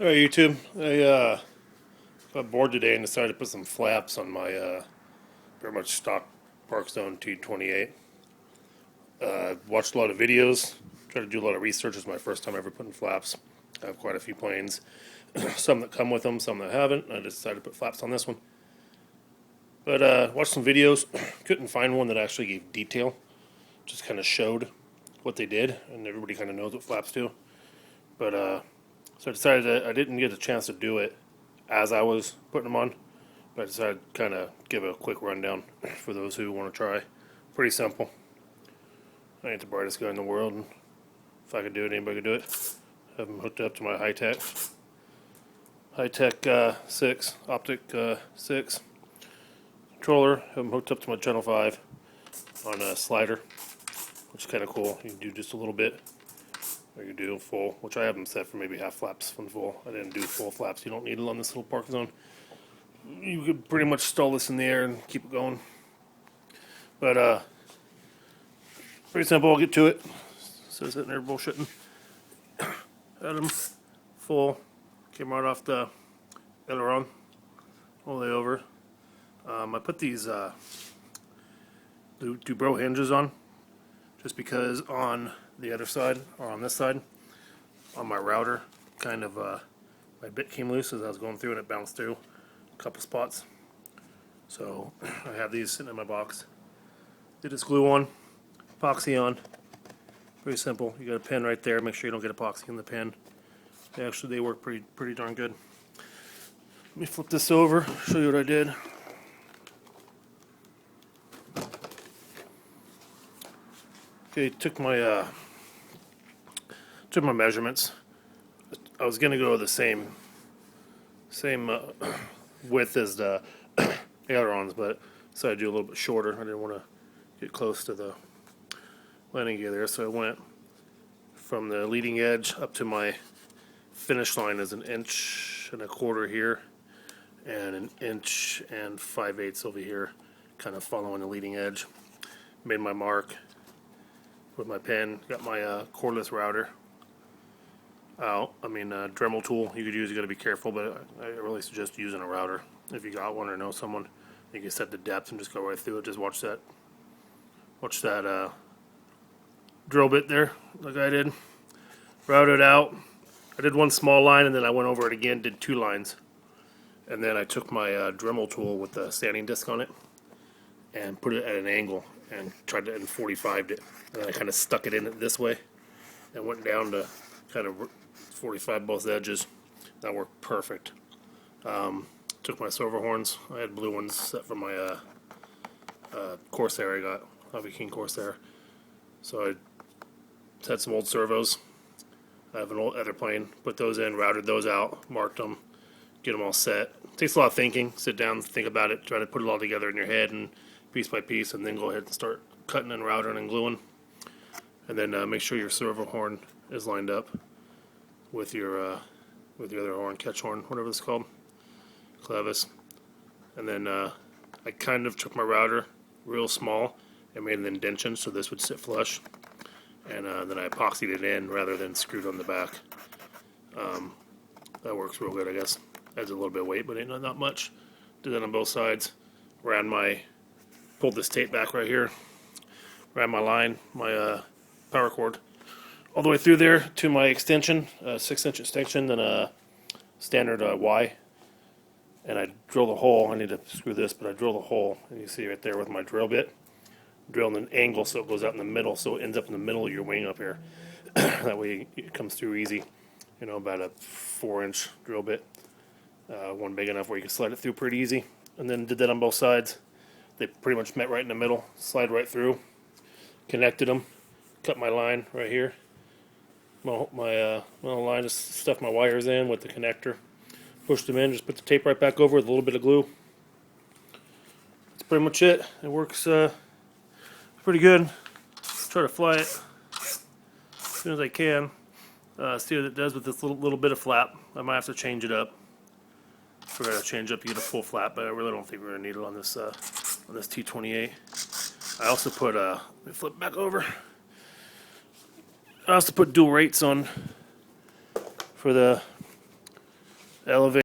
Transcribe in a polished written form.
Alright, YouTube. I got bored today and decided to put some flaps on my pretty much stock Parkzone T-28. Watched a lot of videos, tried to do a lot of research. It's my first time ever putting flaps. I have quite a few planes, some that come with them, some that haven't. I decided to put flaps on this one. But watched some videos, couldn't find one that actually gave detail, just kind of showed what they did, and everybody kind of knows what flaps do. But so I decided that I didn't get a chance to do it as I was putting them on, but I decided to kind of give a quick rundown for those who want to try. Pretty simple. I ain't the brightest guy in the world, and if I could do it, anybody could do it. Have them hooked up to my high-tech 6, optic 6 controller. Have them hooked up to my Channel 5 on a slider, which is kind of cool. You can do just a little bit, or you can do full, which I have them set for maybe half flaps from full. I didn't do full flaps. You don't need it on this little Parkzone. You could pretty much stall this in the air and keep it going. But pretty simple. I'll get to it. So sitting there bullshitting. Had them full. Came right off the aileron all the way over. I put these Dubro hinges on, just because on the other side, or on this side, on my router, kind of my bit came loose as I was going through and it bounced through a couple spots. So I have these sitting in my box. Did this glue on, epoxy on. Pretty simple. You got a pin right there. Make sure you don't get epoxy in the pin. They work pretty darn good. Let me flip this over, show you what I did. Okay, took my measurements. I was gonna go the same width as the ailerons, but decided to do a little bit shorter. I didn't want to get close to the landing gear there, so I went from the leading edge up to my finish line is 1.25 inches here, and 1 5/8 inches over here, kind of following the leading edge. Made my mark with my pen. Got my cordless router out. Dremel tool you could use. You got to be careful, but I really suggest using a router if you got one or know someone. You can set the depth and just go right through it. Just watch that drill bit there, like I did. Route it out. I did one small line, and then I went over it again, did 2 lines. And then I took my Dremel tool with the sanding disc on it and put it at an angle and tried to 45'd it. And then I kind of stuck it in it this way and went down to kind of 45 both edges. That worked perfect. Took my silver horns. I had blue ones set for my Corsair I got, Hobby King Corsair. So I had some old servos. I have an old other plane. Put those in, routed those out, marked them, get them all set. Takes a lot of thinking. Sit down, think about it, try to put it all together in your head and piece by piece, and then go ahead and start cutting and routing and gluing. And then make sure your servo horn is lined up with your other horn, catch horn, whatever it's called, clevis. And then I kind of took my router real small and made an indentation so this would sit flush. And then I epoxied it in rather than screwed on the back. That works real good, I guess. Adds a little bit of weight, but ain't not much. Did that on both sides. Pulled this tape back right here. Ran my line, my power cord, all the way through there to my extension, 6-inch extension, then a standard Y. And I drilled a hole. I need to screw this, but I drilled a hole. And you see right there with my drill bit. Drilling an angle so it goes out in the middle, so it ends up in the middle of your wing up here. That way it comes through easy. About a 4-inch drill bit. One big enough where you can slide it through pretty easy. And then did that on both sides. They pretty much met right in the middle. Slide right through. Connected them. Cut my line right here. My line, just stuffed my wires in with the connector. Pushed them in, just put the tape right back over with a little bit of glue. That's pretty much it. It works pretty good. Try to fly it as soon as I can. See what it does with this little bit of flap. I might have to change it up. If we're gonna change up, you get a full flap, but I really don't think we're gonna need it on this T-28. I also put let me flip back over. I also put dual rates on for the elevator.